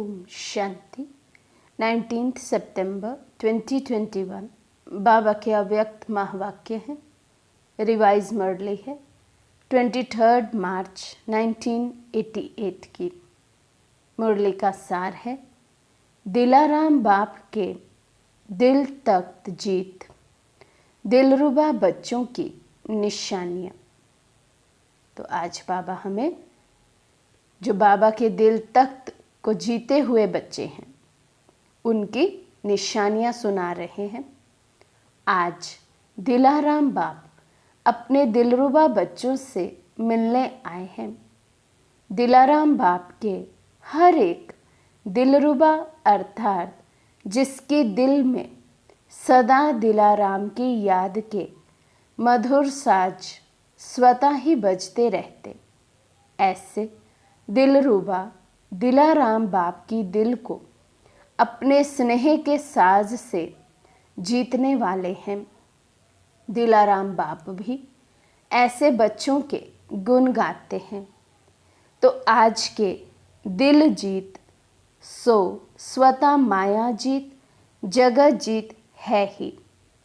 ओम शांति। 19 सितंबर 2021 बाबा के अव्यक्त महावाक्य हैं। रिवाइज मुरली है 23 मार्च 1988 की। मुरली का सार है दिलाराम बाप के दिल तख्त जीत, दिलरुबा बच्चों की निशानियाँ। तो आज बाबा हमें जो बाबा के दिल तख्त को जीते हुए बच्चे हैं उनकी निशानियाँ सुना रहे हैं। आज दिलाराम बाप अपने दिलरुबा बच्चों से मिलने आए हैं। दिलाराम बाप के हर एक दिलरुबा अर्थात जिसके दिल में सदा दिलाराम की याद के मधुर साज स्वतः ही बजते रहते, ऐसे दिलरुबा दिलाराम बाप की दिल को अपने स्नेह के साज से जीतने वाले हैं। दिलाराम बाप भी ऐसे बच्चों के गुण गाते हैं। तो आज के दिल जीत सो स्वतः माया जीत जगत जीत है ही।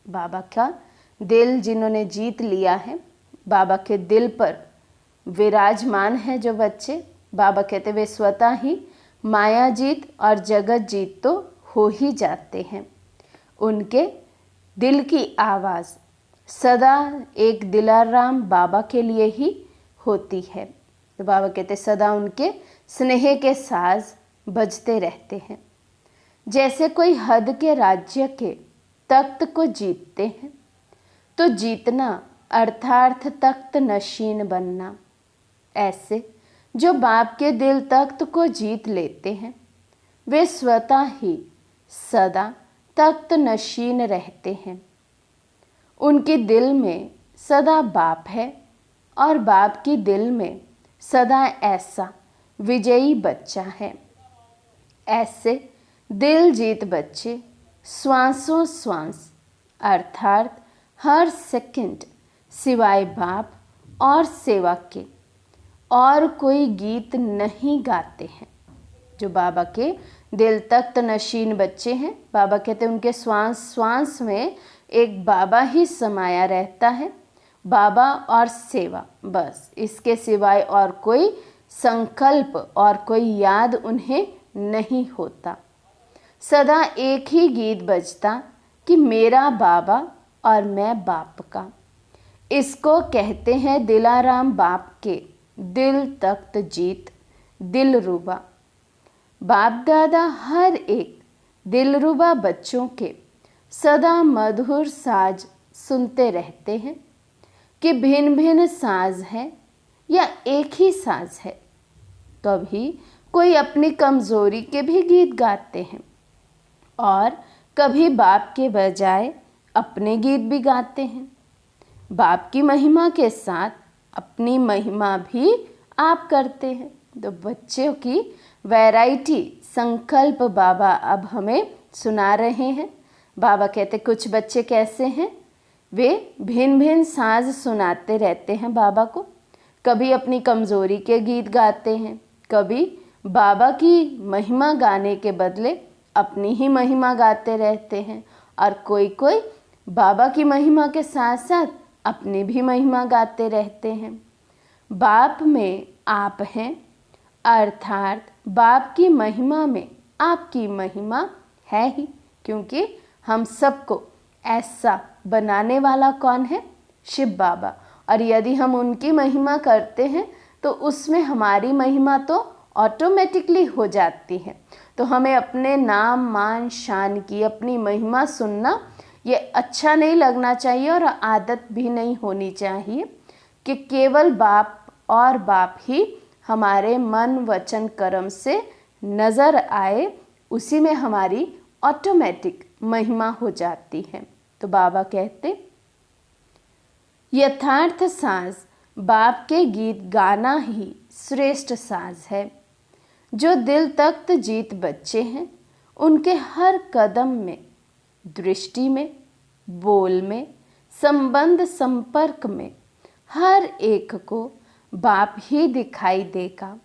बाबा का दिल जिन्होंने जीत लिया है, बाबा के दिल पर विराजमान है जो बच्चे, बाबा कहते वे स्वतः ही माया जीत और जगत जीत तो हो ही जाते हैं। उनके दिल की आवाज़ सदा एक दिलाराम बाबा के लिए ही होती है। तो बाबा कहते सदा उनके स्नेह के साज बजते रहते हैं। जैसे कोई हद के राज्य के तख्त को जीतते हैं, तो जीतना अर्थार्थ तख्त नशीन बनना, ऐसे जो बाप के दिल तख्त को जीत लेते हैं वे स्वतः ही सदा तख्त नशीन रहते हैं। उनके दिल में सदा बाप है और बाप की दिल में सदा ऐसा विजयी बच्चा है। ऐसे दिल जीत बच्चे श्वासों श्वास अर्थात हर सेकंड सिवाय बाप और सेवा के और कोई गीत नहीं गाते हैं। जो बाबा के दिल तख्त नशीन बच्चे हैं, बाबा कहते हैं उनके श्वास श्वास में एक बाबा ही समाया रहता है। बाबा और सेवा, बस इसके सिवाय और कोई संकल्प और कोई याद उन्हें नहीं होता। सदा एक ही गीत बजता कि मेरा बाबा और मैं बाप का। इसको कहते हैं दिलाराम बाप के दिल तख्त जीत दिलरुबा। बाप दादा हर एक दिलरुबा बच्चों के सदा मधुर साज सुनते रहते हैं कि भिन्न भिन्न साज है या एक ही साज है। कभी कोई अपनी कमज़ोरी के भी गीत गाते हैं और कभी बाप के बजाय अपने गीत भी गाते हैं। बाप की महिमा के साथ अपनी महिमा भी आप करते हैं। तो बच्चों की वैरायटी संकल्प बाबा अब हमें सुना रहे हैं। बाबा कहते कुछ बच्चे कैसे हैं, वे भिन्न भिन्न साज सुनाते रहते हैं बाबा को। कभी अपनी कमज़ोरी के गीत गाते हैं, कभी बाबा की महिमा गाने के बदले अपनी ही महिमा गाते रहते हैं, और कोई कोई बाबा की महिमा के साथ साथ अपनी भी महिमा गाते रहते हैं। बाप में आप हैं अर्थात बाप की महिमा में आपकी महिमा है ही, क्योंकि हम सबको ऐसा बनाने वाला कौन है, शिव बाबा। और यदि हम उनकी महिमा करते हैं तो उसमें हमारी महिमा तो ऑटोमेटिकली हो जाती है। तो हमें अपने नाम मान शान की अपनी महिमा सुनना ये अच्छा नहीं लगना चाहिए और आदत भी नहीं होनी चाहिए कि केवल बाप और बाप ही हमारे मन वचन कर्म से नज़र आए, उसी में हमारी ऑटोमेटिक महिमा हो जाती है। तो बाबा कहते यथार्थ साज बाप के गीत गाना ही श्रेष्ठ साज है। जो दिल तख्त जीत बच्चे हैं उनके हर कदम में, दृष्टि में, बोल में, संबंध संपर्क में हर एक को बाप ही दिखाई देगा।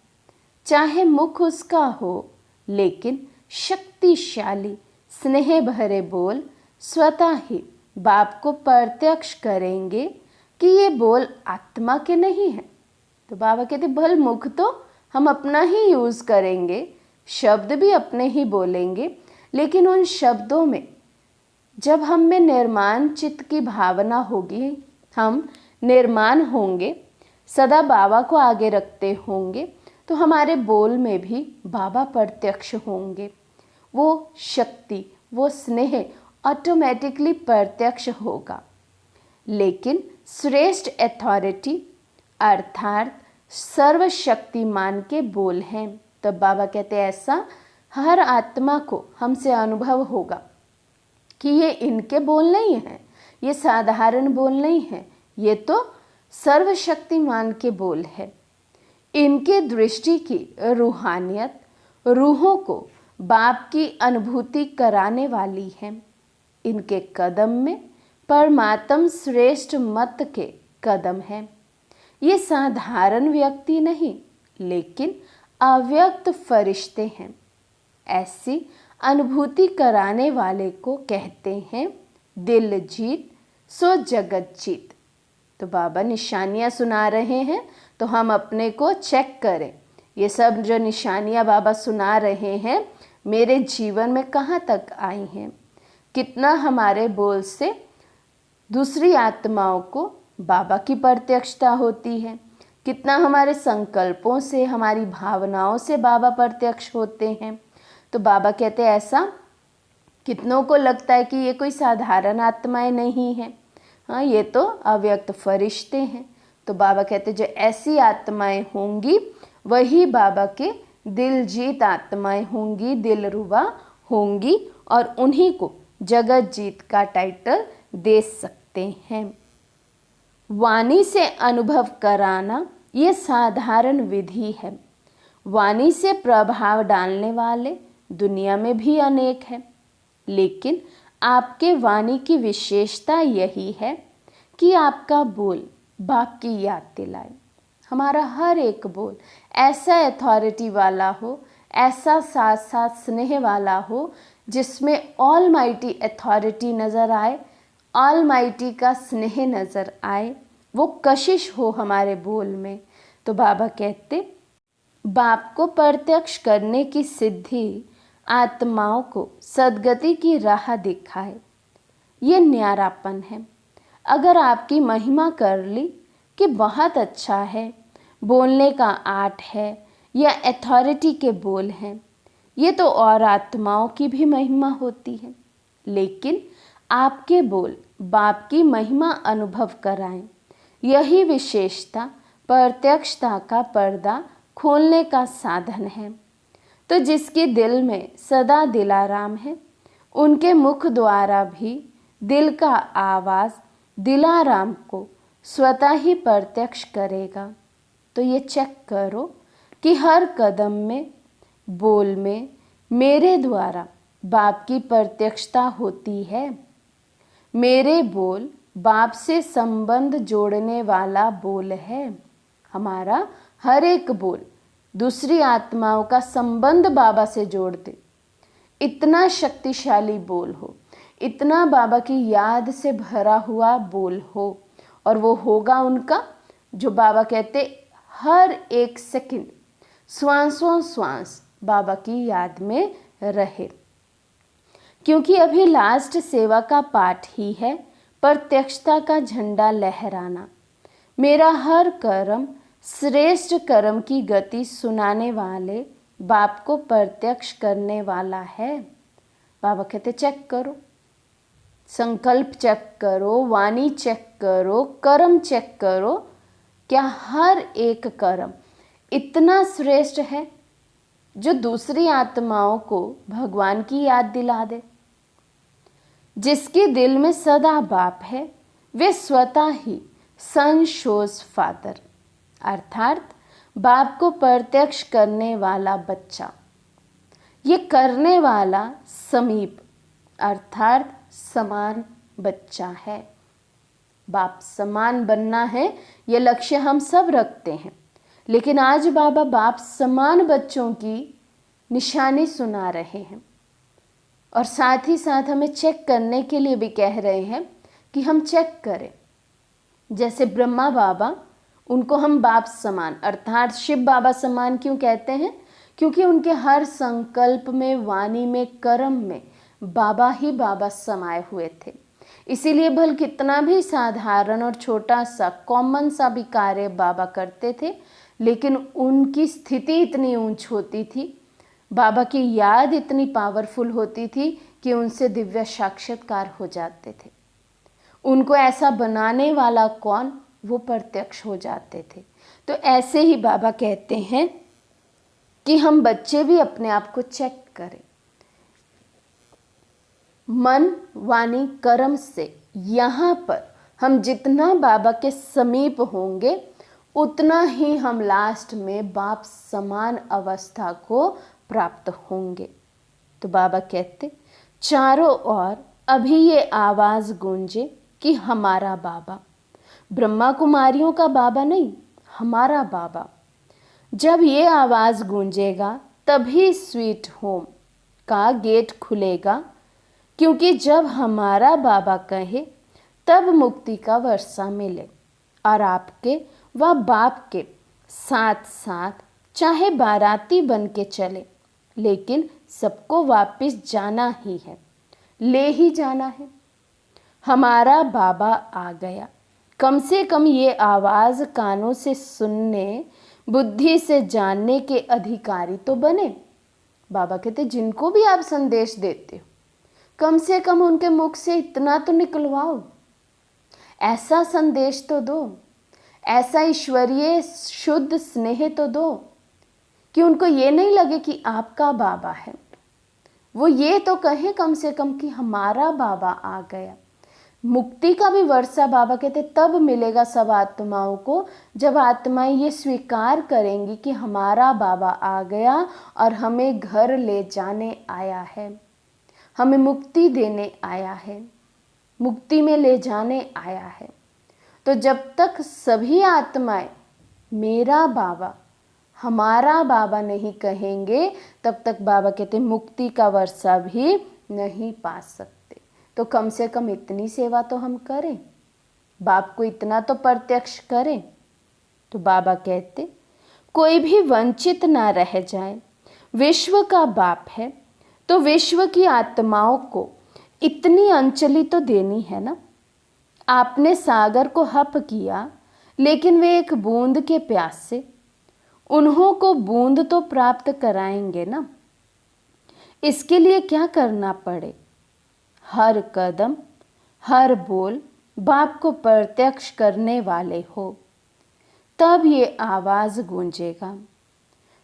चाहे मुख उसका हो लेकिन शक्तिशाली स्नेह भरे बोल स्वतः ही बाप को प्रत्यक्ष करेंगे कि ये बोल आत्मा के नहीं हैं। तो बाबा कहते भल मुख तो हम अपना ही यूज़ करेंगे, शब्द भी अपने ही बोलेंगे, लेकिन उन शब्दों में जब हम में निर्माण चित्त की भावना होगी, हम निर्माण होंगे, सदा बाबा को आगे रखते होंगे, तो हमारे बोल में भी बाबा प्रत्यक्ष होंगे। वो शक्ति, वो स्नेह ऑटोमेटिकली प्रत्यक्ष होगा। लेकिन श्रेष्ठ अथॉरिटी अर्थात सर्वशक्तिमान के बोल हैं। तब बाबा कहते हैं ऐसा हर आत्मा को हमसे अनुभव होगा कि ये इनके बोल नहीं हैं, ये साधारण बोल नहीं हैं, ये तो सर्वशक्तिमान के बोल है। इनके दृष्टि की रूहानियत रूहों को बाप की अनुभूति कराने वाली है। इनके कदम में परमात्म श्रेष्ठ मत के कदम हैं। ये साधारण व्यक्ति नहीं, लेकिन अव्यक्त फरिश्ते हैं। ऐसी अनुभूति कराने वाले को कहते हैं दिल जीत सो जगत जीत। तो बाबा निशानियाँ सुना रहे हैं, तो हम अपने को चेक करें। ये सब जो निशानियाँ बाबा सुना रहे हैं मेरे जीवन में कहाँ तक आई हैं, कितना हमारे बोल से दूसरी आत्माओं को बाबा की प्रत्यक्षता होती है, कितना हमारे संकल्पों से, हमारी भावनाओं से बाबा प्रत्यक्ष होते हैं। तो बाबा कहते हैं ऐसा कितनों को लगता है कि ये कोई साधारण आत्माएं नहीं हैं, हाँ ये तो अव्यक्त फरिश्ते हैं। तो बाबा कहते जो ऐसी आत्माएं होंगी वही बाबा के दिल जीत आत्माएं होंगी, दिल रुबा होंगी, और उन्हीं को जगत जीत का टाइटल दे सकते हैं। वाणी से अनुभव कराना ये साधारण विधि है। वाणी से प्रभाव डालने वाले दुनिया में भी अनेक हैं, लेकिन आपके वाणी की विशेषता यही है कि आपका बोल बाप की याद दिलाए। हमारा हर एक बोल ऐसा अथॉरिटी वाला हो, ऐसा साथ साथ स्नेह वाला हो, जिसमें ऑल माइटी अथॉरिटी नज़र आए, ऑल माइटी का स्नेह नज़र आए, वो कशिश हो हमारे बोल में। तो बाबा कहते बाप को प्रत्यक्ष करने की सिद्धि आत्माओं को सद्गति की राह दिखाए। ये न्यारापन है। अगर आपकी महिमा कर ली कि बहुत अच्छा है, बोलने का आर्ट है या अथॉरिटी के बोल हैं, ये तो और आत्माओं की भी महिमा होती है। लेकिन आपके बोल बाप की महिमा अनुभव कराएं, यही विशेषता प्रत्यक्षता का पर्दा खोलने का साधन है। तो जिसके दिल में सदा दिलाराम है, उनके मुख द्वारा भी दिल का आवाज़ दिलाराम को स्वतः ही प्रत्यक्ष करेगा। तो ये चेक करो कि हर कदम में, बोल में मेरे द्वारा बाप की प्रत्यक्षता होती है। मेरे बोल बाप से संबंध जोड़ने वाला बोल है। हमारा हर एक बोल दूसरी आत्माओं का संबंध बाबा से जोड़ दे। इतना शक्तिशाली बोल हो, इतना बाबा की याद से भरा हुआ बोल हो, और वो होगा उनका जो बाबा कहते हर एक सेकंड श्वासों श्वास बाबा की याद में रहे। क्योंकि अभी लास्ट सेवा का पाठ ही है प्रत्यक्षता का झंडा लहराना। मेरा हर कर्म श्रेष्ठ कर्म की गति सुनाने वाले बाप को प्रत्यक्ष करने वाला है। बाबा कहते चेक करो, संकल्प चेक करो, वाणी चेक करो, कर्म चेक करो। क्या हर एक कर्म इतना श्रेष्ठ है जो दूसरी आत्माओं को भगवान की याद दिला दे? जिसके दिल में सदा बाप है वे स्वतः ही सन शोज फादर अर्थात बाप को प्रत्यक्ष करने वाला बच्चा। ये करने वाला समीप अर्थात समान बच्चा है। बाप समान बनना है, ये लक्ष्य हम सब रखते हैं। लेकिन आज बाबा बाप समान बच्चों की निशानी सुना रहे हैं और साथ ही साथ हमें चेक करने के लिए भी कह रहे हैं कि हम चेक करें। जैसे ब्रह्मा बाबा, उनको हम बाप समान अर्थात शिव बाबा समान क्यों कहते हैं? क्योंकि उनके हर संकल्प में, वाणी में, कर्म में बाबा ही बाबा समाये हुए थे। इसीलिए भल कितना भी साधारण और छोटा सा कॉमन सा भी कार्य बाबा करते थे, लेकिन उनकी स्थिति इतनी ऊंच होती थी, बाबा की याद इतनी पावरफुल होती थी कि उनसे दिव्य साक्षात्कार हो जाते थे। उनको ऐसा बनाने वाला कौन? वो प्रत्यक्ष हो जाते थे। तो ऐसे ही बाबा कहते हैं कि हम बच्चे भी अपने आप को चेक करें। मन, वाणी, कर्म से यहाँ पर हम जितना बाबा के समीप होंगे उतना ही हम लास्ट में बाप समान अवस्था को प्राप्त होंगे। तो बाबा कहते चारों ओर अभी ये आवाज़ गूंजे कि हमारा बाबा, ब्रह्मा कुमारियों का बाबा नहीं, हमारा बाबा। जब ये आवाज़ गूंजेगा तभी स्वीट होम का गेट खुलेगा, क्योंकि जब हमारा बाबा कहे तब मुक्ति का वर्षा मिले। और आपके व बाप के साथ साथ चाहे बाराती बन के चले, लेकिन सबको वापस जाना ही है, ले ही जाना है। हमारा बाबा आ गया। कम से कम ये आवाज़ कानों से सुनने, बुद्धि से जानने के अधिकारी तो बने। बाबा कहते जिनको भी आप संदेश देते हो, कम से कम उनके मुख से इतना तो निकलवाओ, ऐसा संदेश तो दो, ऐसा ईश्वरीय शुद्ध स्नेह तो दो कि उनको ये नहीं लगे कि आपका बाबा है। वो ये तो कहें कम से कम कि हमारा बाबा आ गया। मुक्ति का भी वर्षा बाबा कहते तब मिलेगा सब आत्माओं को, जब आत्माएं ये स्वीकार करेंगी कि हमारा बाबा आ गया और हमें घर ले जाने आया है, हमें मुक्ति देने आया है, मुक्ति में ले जाने आया है। तो जब तक सभी आत्माएं मेरा बाबा, हमारा बाबा नहीं कहेंगे, तब तक बाबा कहते मुक्ति का वर्षा भी नहीं पा सकते। तो कम से कम इतनी सेवा तो हम करें, बाप को इतना तो प्रत्यक्ष करें। तो बाबा कहते कोई भी वंचित ना रह जाए। विश्व का बाप है तो विश्व की आत्माओं को इतनी अंजलि तो देनी है ना। आपने सागर को हप किया, लेकिन वे एक बूंद के प्यास से, उन्हों को बूंद तो प्राप्त कराएंगे ना। इसके लिए क्या करना पड़े? हर कदम, हर बोल बाप को प्रत्यक्ष करने वाले हो, तब ये आवाज़ गूंजेगा।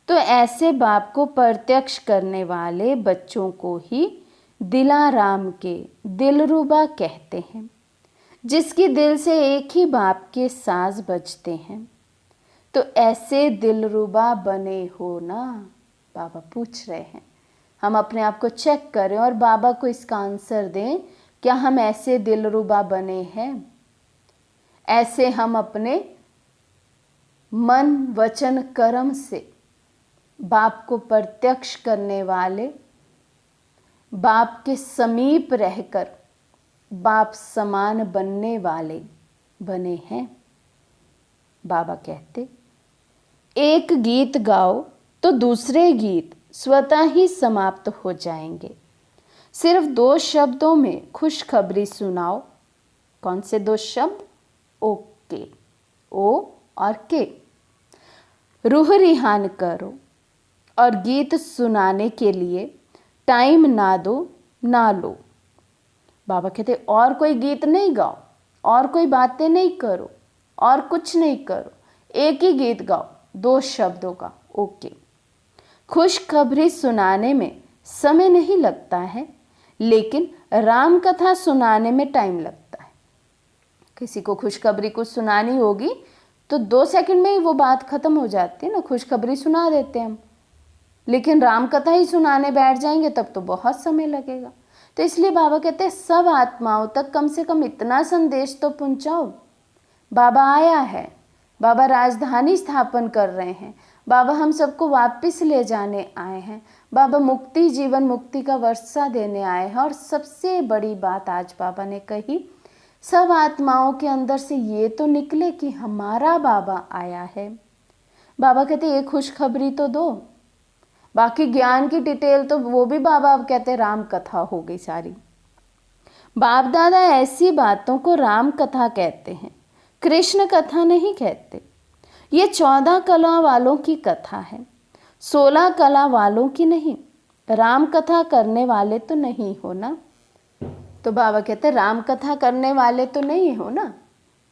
तो ऐसे बाप को प्रत्यक्ष करने वाले बच्चों को ही दिलाराम के दिलरुबा कहते हैं, जिसकी दिल से एक ही बाप के साज बजते हैं। तो ऐसे दिलरुबा बने हो ना? बाबा पूछ रहे हैं। हम अपने आप को चेक करें और बाबा को इसका आंसर दें, क्या हम ऐसे दिलरुबा बने हैं? ऐसे हम अपने मन, वचन, कर्म से बाप को प्रत्यक्ष करने वाले, बाप के समीप रहकर बाप समान बनने वाले बने हैं। बाबा कहते एक गीत गाओ तो दूसरे गीत स्वतः ही समाप्त हो जाएंगे। सिर्फ 2 शब्दों में खुशखबरी सुनाओ। कौन से 2 शब्द? ओके, ओ और के। रूह रिहान करो और गीत सुनाने के लिए टाइम ना दो ना लो। बाबा कहते और कोई गीत नहीं गाओ, और कोई बातें नहीं करो, और कुछ नहीं करो, एक ही गीत गाओ 2 शब्दों का, ओके। खुशखबरी सुनाने में समय नहीं लगता है, लेकिन राम कथा सुनाने में टाइम लगता है। किसी को खुशखबरी कुछ सुनानी होगी तो 2 सेकंड में ही वो बात खत्म हो जाती है ना, खुशखबरी सुना देते हैं हम। लेकिन राम कथा ही सुनाने बैठ जाएंगे तब तो बहुत समय लगेगा। तो इसलिए बाबा कहते हैं सब आत्माओं तक कम से कम इतना संदेश तो पहुंचाओ। बाबा आया है, बाबा राजधानी स्थापन कर रहे हैं, बाबा हम सबको वापस ले जाने आए हैं, बाबा मुक्ति, जीवन मुक्ति का वर्षा देने आए हैं। और सबसे बड़ी बात आज बाबा ने कही, सब आत्माओं के अंदर से ये तो निकले कि हमारा बाबा आया है। बाबा कहते ये खुशखबरी तो दो, बाकी ज्ञान की डिटेल तो वो भी बाबा अब कहते राम कथा हो गई सारी। बाप दादा ऐसी बातों को राम कथा कहते हैं, कृष्ण कथा नहीं कहते। ये 14 कला वालों की कथा है, 16 कला वालों की नहीं। राम कथा करने वाले तो नहीं हो ना। तो बाबा कहते राम कथा करने वाले तो नहीं हो ना,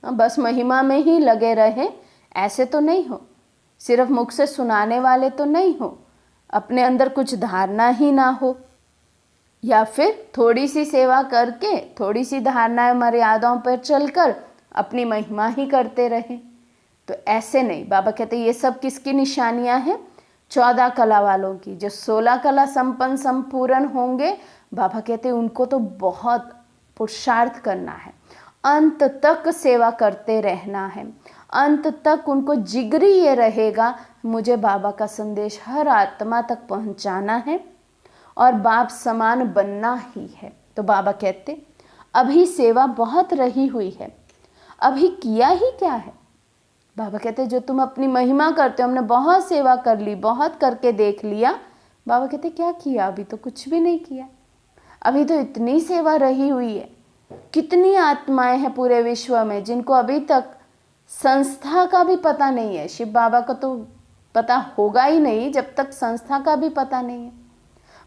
बस महिमा में ही लगे रहे ऐसे तो नहीं हो, सिर्फ मुख से सुनाने वाले तो नहीं हो, अपने अंदर कुछ धारणा ही ना हो, या फिर थोड़ी सी सेवा करके थोड़ी सी धारणाएं मर्यादाओं पर चलकर अपनी महिमा ही करते रहें। तो ऐसे नहीं। बाबा कहते ये सब किसकी निशानियां हैं? 14 कला वालों की। जो 16 कला संपन्न संपूर्ण होंगे, बाबा कहते उनको तो बहुत पुरुषार्थ करना है, अंत तक सेवा करते रहना है, अंत तक उनको जिगरी ये रहेगा मुझे बाबा का संदेश हर आत्मा तक पहुंचाना है और बाप समान बनना ही है। तो बाबा कहते अभी सेवा बहुत रही हुई है, अभी किया ही क्या है? बाबा कहते जो तुम अपनी महिमा करते हो, हमने बहुत सेवा कर ली, बहुत करके देख लिया। बाबा कहते क्या किया? अभी तो कुछ भी नहीं किया, अभी तो इतनी सेवा रही हुई है। कितनी आत्माएं हैं पूरे विश्व में जिनको अभी तक संस्था का भी पता नहीं है। शिव बाबा को तो पता होगा ही नहीं जब तक संस्था का भी पता नहीं है।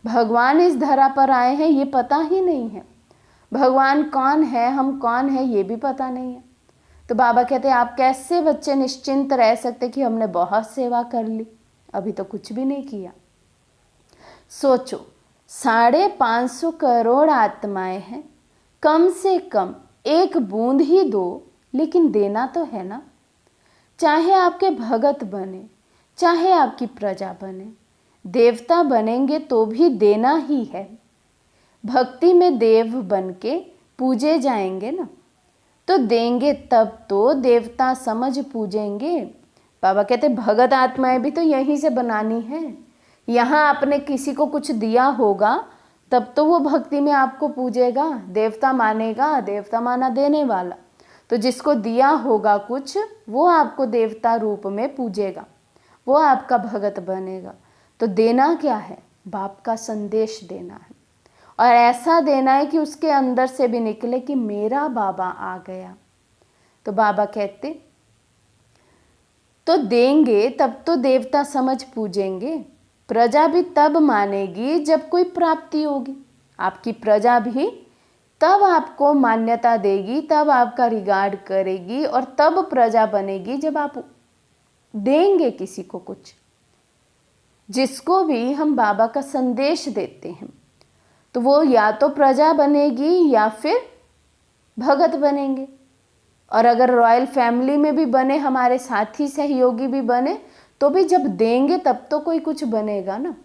भगवान इस धरा पर आए हैं ये पता ही नहीं है, भगवान कौन है, हम कौन है ये भी पता नहीं है। तो बाबा कहते आप कैसे बच्चे निश्चिंत रह सकते कि हमने बहुत सेवा कर ली, अभी तो कुछ भी नहीं किया। सोचो 550 करोड़ आत्माएं हैं, कम से कम एक बूंद ही दो, लेकिन देना तो है ना। चाहे आपके भगत बने, चाहे आपकी प्रजा बने, देवता बनेंगे तो भी देना ही है। भक्ति में देव बन के पूजे जाएंगे ना, तो देंगे तब तो देवता समझ पूजेंगे। बाबा कहते भगत आत्माएं भी तो यहीं से बनानी है। यहाँ आपने किसी को कुछ दिया होगा तब तो वो भक्ति में आपको पूजेगा, देवता मानेगा, देवता माना देने वाला। तो जिसको दिया होगा कुछ वो आपको देवता रूप में पूजेगा, वो आपका भगत बनेगा। तो देना क्या है? बाप का संदेश देना है, और ऐसा देना है कि उसके अंदर से भी निकले कि मेरा बाबा आ गया। तो बाबा कहते तो देंगे तब तो देवता समझ पूजेंगे, प्रजा भी तब मानेगी जब कोई प्राप्ति होगी। आपकी प्रजा भी तब आपको मान्यता देगी, तब आपका रिगार्ड करेगी, और तब प्रजा बनेगी जब आप देंगे किसी को कुछ। जिसको भी हम बाबा का संदेश देते हैं तो वो या तो प्रजा बनेगी या फिर भगत बनेंगे। और अगर रॉयल फैमिली में भी बने, हमारे साथी सहयोगी भी बने, तो भी जब देंगे तब तो कोई कुछ बनेगा ना।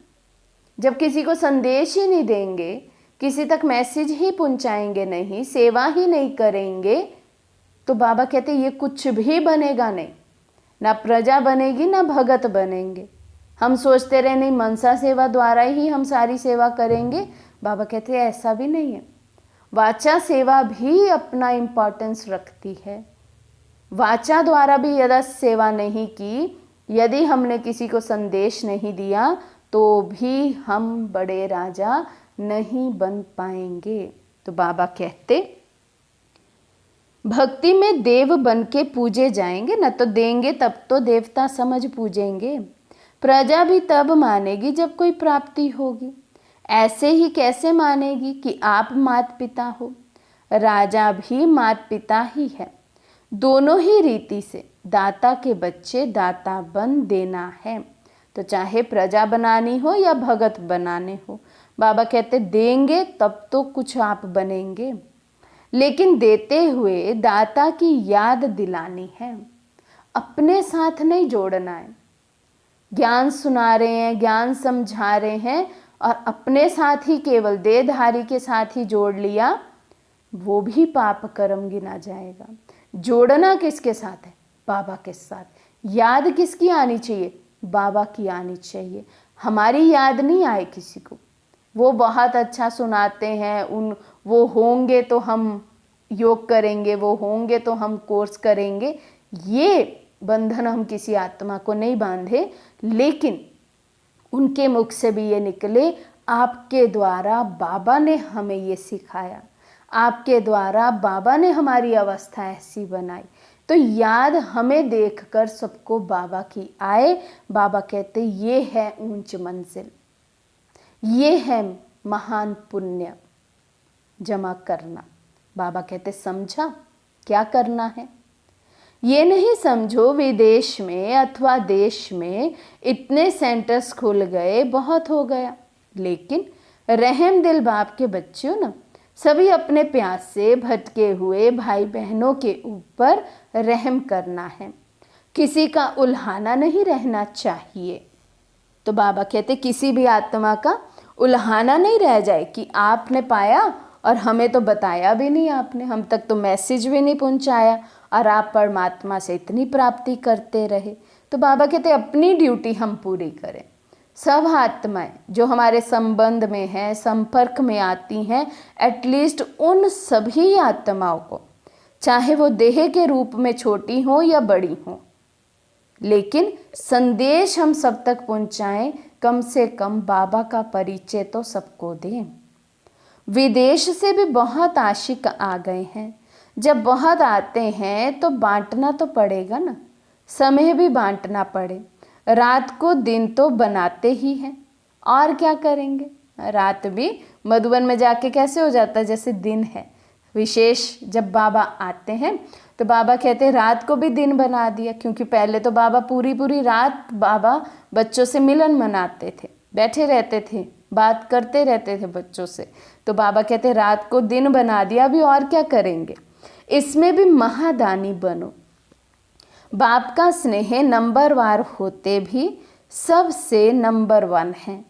जब किसी को संदेश ही नहीं देंगे, किसी तक मैसेज ही पहुंचाएंगे नहीं, सेवा ही नहीं करेंगे, तो बाबा कहते ये कुछ भी बनेगा नहीं, ना प्रजा बनेगी ना भगत बनेंगे। हम सोचते रहे नहीं मनसा सेवा द्वारा ही हम सारी सेवा करेंगे, बाबा कहते हैं ऐसा भी नहीं है। वाचा सेवा भी अपना इम्पोर्टेंस रखती है। वाचा द्वारा भी यदि सेवा नहीं की, यदि हमने किसी को संदेश नहीं दिया, तो भी हम बड़े राजा नहीं बन पाएंगे। तो बाबा कहते भक्ति में देव बन के पूजे जाएंगे ना, तो देंगे तब तो देवता समझ पूजेंगे, प्रजा भी तब मानेगी जब कोई प्राप्ति होगी। ऐसे ही कैसे मानेगी कि आप माता पिता हो, राजा भी माता पिता ही है। दोनों ही रीति से दाता के बच्चे दाता बन देना है। तो चाहे प्रजा बनानी हो या भगत बनाने हो, बाबा कहते देंगे तब तो कुछ आप बनेंगे, लेकिन देते हुए दाता की याद दिलानी है, अपने साथ नहीं जोड़ना है। ज्ञान सुना रहे हैं, ज्ञान समझा रहे हैं, और अपने साथ ही केवल देहधारी के साथ ही जोड़ लिया, वो भी पाप कर्म गिना जाएगा। जोड़ना किसके साथ है? बाबा के साथ। याद किसकी आनी चाहिए? बाबा की आनी चाहिए। हमारी याद नहीं आए किसी को। वो बहुत अच्छा सुनाते हैं, वो होंगे तो हम योग करेंगे, वो होंगे तो हम कोर्स करेंगे, ये बंधन हम किसी आत्मा को नहीं बांधे, लेकिन उनके मुख से भी ये निकले, आपके द्वारा बाबा ने हमें ये सिखाया, आपके द्वारा बाबा ने हमारी अवस्था ऐसी बनाई। तो याद हमें देखकर सबको बाबा की आए। बाबा कहते ये है ऊंच मंजिल, ये है महान पुण्य जमा करना। बाबा कहते समझा क्या करना है? ये नहीं समझो विदेश में अथवा देश में इतने सेंटर्स खुल गए, बहुत हो गया, लेकिन रहम दिल बाप के बच्चों ना, सभी अपने प्यास से भटके हुए भाई बहनों के ऊपर रहम करना है, किसी का उल्हाना नहीं रहना चाहिए। तो बाबा कहते किसी भी आत्मा का उल्हाना नहीं रह जाए कि आपने पाया और हमें तो बताया भी नहीं आपने, हम तक तो मैसेज भी नहीं पहुंचाया और आप परमात्मा से इतनी प्राप्ति करते रहे। तो बाबा कहते अपनी ड्यूटी हम पूरी करें। सब आत्माएं जो हमारे संबंध में हैं, संपर्क में आती हैं, एटलीस्ट उन सभी आत्माओं को, चाहे वो देह के रूप में छोटी हो या बड़ी हो, लेकिन संदेश हम सब तक पहुंचाएं, कम से कम बाबा का परिचय तो सबको दें। विदेश से भी बहुत आशिक आ गए हैं, जब बहुत आते हैं तो बांटना तो पड़ेगा ना, समय भी बांटना पड़े। रात को दिन तो बनाते ही हैं, और क्या करेंगे? रात भी मधुबन में जाके कैसे हो जाता है जैसे दिन है। विशेष जब बाबा आते हैं तो बाबा कहते हैं रात को भी दिन बना दिया, क्योंकि पहले तो बाबा पूरी पूरी रात बाबा बच्चों से मिलन मनाते थे, बैठे रहते थे, बात करते रहते थे बच्चों से। तो बाबा कहते हैं रात को दिन बना दिया, अभी और क्या करेंगे? इसमें भी महादानी बनो। बाप का स्नेह नंबरवार होते भी सबसे नंबर 1 है।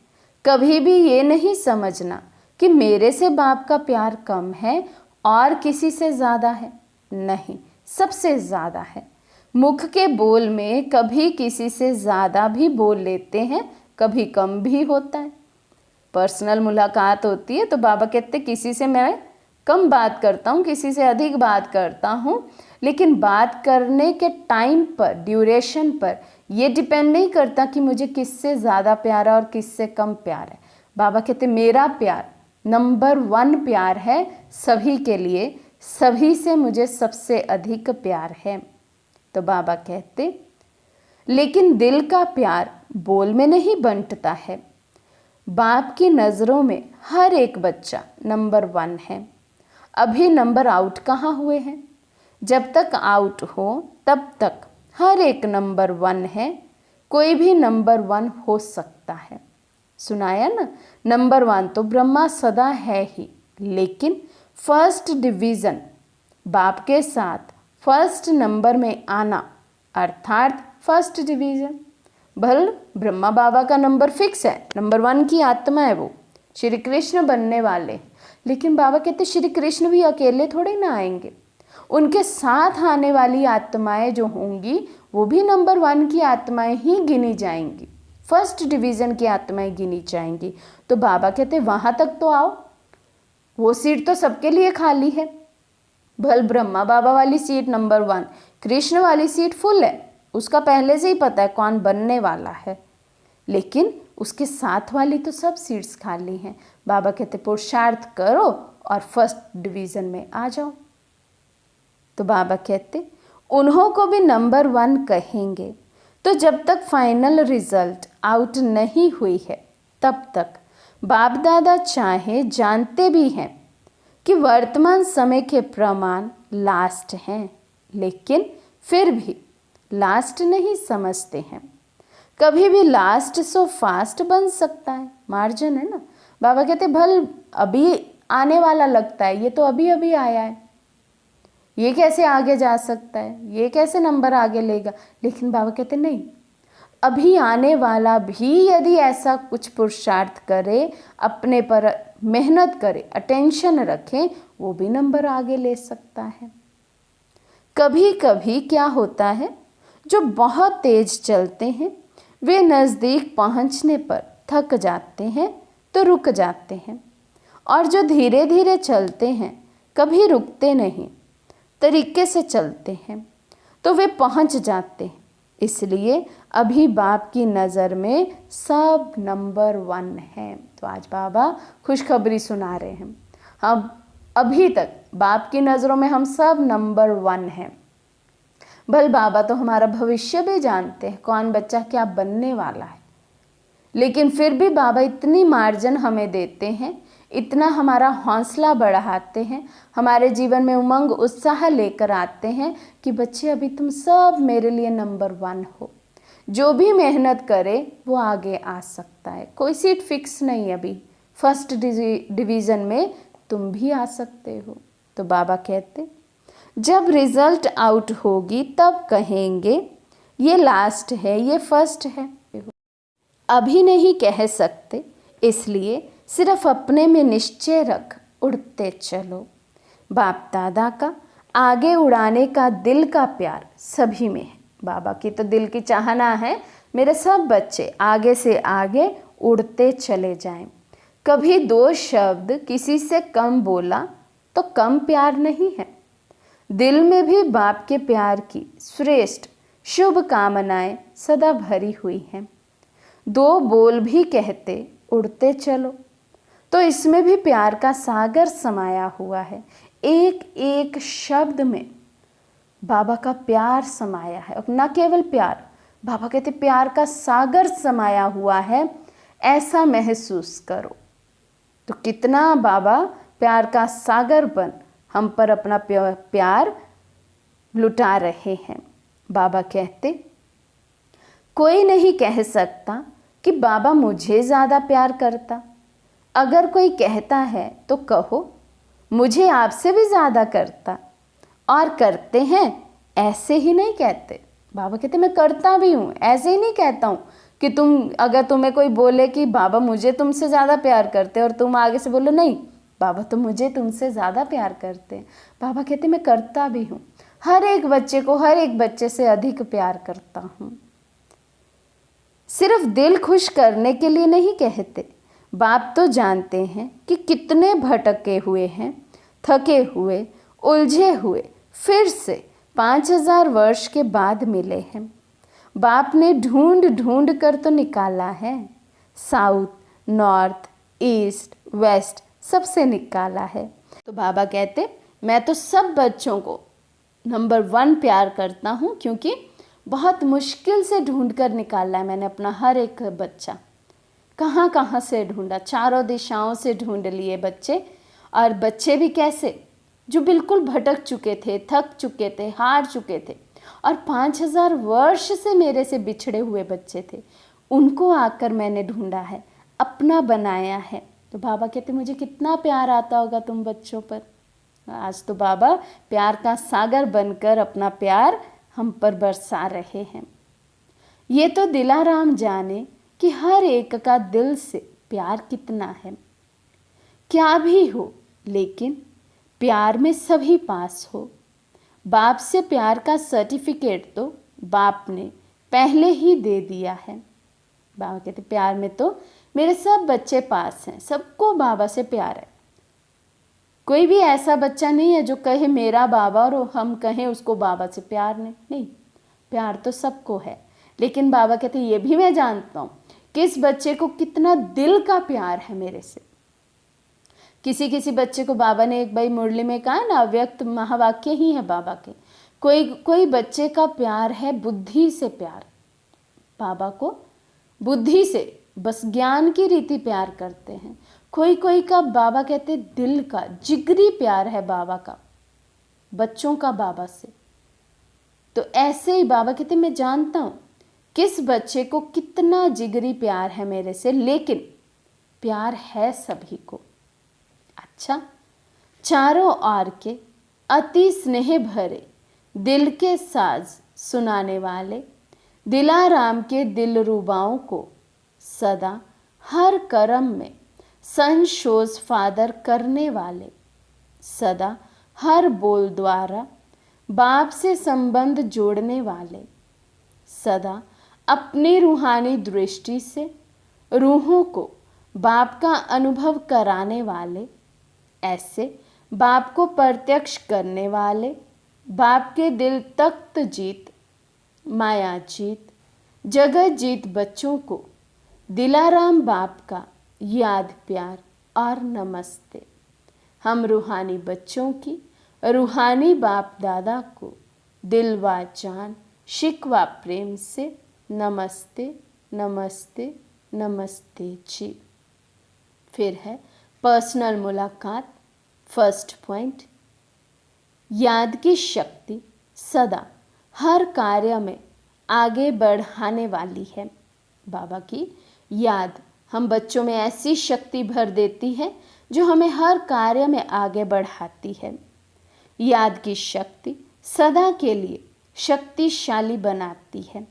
कभी भी ये नहीं समझना कि मेरे से बाप का प्यार कम है और किसी से ज़्यादा है, नहीं, सबसे ज़्यादा है। मुख के बोल में कभी किसी से ज़्यादा भी बोल लेते हैं, कभी कम भी होता है। पर्सनल मुलाकात होती है तो बाबा कहते किसी से मैं कम बात करता हूँ, किसी से अधिक बात करता हूँ, लेकिन बात करने के टाइम पर, ड्यूरेशन पर ये डिपेंड नहीं करता कि मुझे किससे ज़्यादा प्यार है और किससे कम प्यार है। बाबा कहते मेरा प्यार नंबर 1 प्यार है सभी के लिए, सभी से मुझे सबसे अधिक प्यार है। तो बाबा कहते लेकिन दिल का प्यार बोल में नहीं बंटता है। बाप की नज़रों में हर एक बच्चा नंबर 1 है। अभी नंबर आउट कहाँ हुए हैं? जब तक आउट हो तब तक हर एक नंबर 1 है, कोई भी नंबर 1 हो सकता है। सुनाया ना, नंबर 1 तो ब्रह्मा सदा है ही, लेकिन फर्स्ट डिवीज़न बाप के साथ फर्स्ट नंबर में आना अर्थात फर्स्ट डिवीज़न। भल ब्रह्मा बाबा का नंबर फिक्स है, नंबर 1 की आत्मा है, वो श्री कृष्ण बनने वाले, लेकिन बाबा कहते श्री कृष्ण भी अकेले थोड़े ना आएंगे, उनके साथ आने वाली आत्माएं जो होंगी वो भी नंबर 1 की आत्माएं ही गिनी जाएंगी, फर्स्ट डिवीज़न की आत्माएं गिनी जाएंगी। तो बाबा कहते वहाँ तक तो आओ, वो सीट तो सबके लिए खाली है। भल ब्रह्मा बाबा वाली सीट नंबर 1, कृष्ण वाली सीट फुल है, उसका पहले से ही पता है कौन बनने वाला है, लेकिन उसके साथ वाली तो सब सीट्स खाली हैं। बाबा कहते पुरुषार्थ करो और फर्स्ट डिवीज़न में आ जाओ। तो बाबा कहते उन्हों को भी नंबर 1 कहेंगे। तो जब तक फाइनल रिजल्ट आउट नहीं हुई है तब तक बाप दादा चाहे जानते भी हैं कि वर्तमान समय के प्रमाण लास्ट हैं, लेकिन फिर भी लास्ट नहीं समझते हैं। कभी भी लास्ट सो फास्ट बन सकता है, मार्जिन है ना। बाबा कहते भल अभी आने वाला लगता है, ये तो अभी अभी आया है, ये कैसे आगे जा सकता है, ये कैसे नंबर आगे लेगा। लेकिन बाबा कहते नहीं, अभी आने वाला भी यदि ऐसा कुछ पुरुषार्थ करे, अपने पर मेहनत करे, अटेंशन रखें, वो भी नंबर आगे ले सकता है। कभी कभी क्या होता है, जो बहुत तेज चलते हैं वे नज़दीक पहुंचने पर थक जाते हैं तो रुक जाते हैं, और जो धीरे धीरे चलते हैं, कभी रुकते नहीं, तरीके से चलते हैं, तो वे पहुंच जाते हैं। इसलिए अभी बाप की नज़र में सब नंबर 1 है। तो आज बाबा खुशखबरी सुना रहे हैं। हम अभी तक बाप की नज़रों में हम सब नंबर 1 हैं। भल बाबा तो हमारा भविष्य भी जानते हैं, कौन बच्चा क्या बनने वाला है, लेकिन फिर भी बाबा इतनी मार्जिन हमें देते हैं, इतना हमारा हौसला बढ़ाते हैं, हमारे जीवन में उमंग उत्साह लेकर आते हैं कि बच्चे अभी तुम सब मेरे लिए नंबर 1 हो। जो भी मेहनत करे वो आगे आ सकता है, कोई सीट फिक्स नहीं। अभी फर्स्ट डिवीज़न में तुम भी आ सकते हो। तो बाबा कहते जब रिजल्ट आउट होगी तब कहेंगे ये लास्ट है, ये फर्स्ट है। अभी नहीं कह सकते, इसलिए सिर्फ अपने में निश्चय रख उड़ते चलो। बाप दादा का आगे उड़ाने का दिल का प्यार सभी में है। बाबा की तो दिल की चाहना है मेरे सब बच्चे आगे से आगे उड़ते चले जाएं। कभी 2 शब्द किसी से कम बोला तो कम प्यार नहीं है। दिल में भी बाप के प्यार की श्रेष्ठ शुभ कामनाएं सदा भरी हुई हैं। 2 बोल भी कहते उड़ते चलो, तो इसमें भी प्यार का सागर समाया हुआ है। एक एक शब्द में बाबा का प्यार समाया है, और न केवल प्यार, बाबा कहते प्यार का सागर समाया हुआ है, ऐसा महसूस करो। तो कितना बाबा प्यार का सागर बन हम पर अपना प्यार लुटा रहे हैं। बाबा कहते कोई नहीं कह सकता कि बाबा मुझे ज़्यादा प्यार करता। अगर कोई कहता है तो कहो मुझे आपसे भी ज़्यादा करता। और करते हैं, ऐसे ही नहीं कहते। बाबा कहते मैं करता भी हूँ, ऐसे ही नहीं कहता हूँ कि अगर तुम्हें कोई बोले कि बाबा मुझे तुमसे ज़्यादा प्यार करते और तुम आगे से बोलो नहीं बाबा तो मुझे तुमसे ज़्यादा प्यार करते हैं। बाबा कहते मैं करता भी हूँ, हर एक बच्चे को हर एक बच्चे से अधिक प्यार करता हूँ। सिर्फ दिल खुश करने के लिए नहीं कहते। बाप तो जानते हैं कि कितने भटके हुए हैं, थके हुए, उलझे हुए फिर से 5000 वर्ष के बाद मिले हैं। बाप ने ढूंढ ढूंढ कर तो निकाला है, साउथ, नॉर्थ, ईस्ट, वेस्ट सबसे निकाला है। तो बाबा कहते मैं तो सब बच्चों को नंबर 1 प्यार करता हूँ, क्योंकि बहुत मुश्किल से ढूंढ कर निकाला है मैंने अपना हर एक बच्चा। कहाँ कहाँ से ढूंढा, चारों दिशाओं से ढूंढ लिए बच्चे। और बच्चे भी कैसे, जो बिल्कुल भटक चुके थे, थक चुके थे, हार चुके थे, और 5000 वर्ष से मेरे से बिछड़े हुए बच्चे थे, उनको आकर मैंने ढूंढा है, अपना बनाया है। तो बाबा कहते मुझे कितना प्यार आता होगा तुम बच्चों पर। आज तो बाबा प्यार का सागर बनकर अपना प्यार हम पर बरसा रहे हैं। ये तो दिलाराम जाने कि हर एक का दिल से प्यार कितना है। क्या भी हो, लेकिन प्यार में सभी पास हो। बाप से प्यार का सर्टिफिकेट तो बाप ने पहले ही दे दिया है। बाबा कहते प्यार में तो मेरे सब बच्चे पास हैं, सबको बाबा से प्यार है। कोई भी ऐसा बच्चा नहीं है जो कहे मेरा बाबा और हम कहें उसको बाबा से प्यार नहीं, प्यार तो सबको है। लेकिन बाबा कहते ये भी मैं जानता हूँ किस बच्चे को कितना दिल का प्यार है मेरे से। किसी किसी बच्चे को बाबा ने एक बाई मुरली में कहा ना, अव्यक्त महावाक्य ही है बाबा के, कोई बच्चे का प्यार है बुद्धि से प्यार। बाबा को बुद्धि से बस ज्ञान की रीति प्यार करते हैं। कोई का बाबा कहते दिल का जिगरी प्यार है बाबा का, बच्चों का बाबा से। तो ऐसे ही बाबा कहते मैं जानता हूँ किस बच्चे को कितना जिगरी प्यार है मेरे से, लेकिन प्यार है सभी को। अच्छा, चारों ओर के अति स्नेह भरे दिल के साज सुनाने वाले दिलाराम के दिल रुबाओं को सदा हर कर्म में संशोज फादर करने वाले, सदा हर बोल द्वारा बाप से संबंध जोड़ने वाले, सदा अपनी रूहानी दृष्टि से रूहों को बाप का अनुभव कराने वाले, ऐसे बाप को प्रत्यक्ष करने वाले, बाप के दिल तख्त जीत, माया जीत, जगत जीत बच्चों को दिलाराम बाप का याद प्यार और नमस्ते। हम रूहानी बच्चों की रूहानी बाप दादा को दिल व जान शिकवा प्रेम से नमस्ते नमस्ते नमस्ते जी। फिर है पर्सनल मुलाकात। फर्स्ट पॉइंट, याद की शक्ति सदा हर कार्य में आगे बढ़ाने वाली है। बाबा की याद हम बच्चों में ऐसी शक्ति भर देती है जो हमें हर कार्य में आगे बढ़ाती है। याद की शक्ति सदा के लिए शक्तिशाली बनाती है।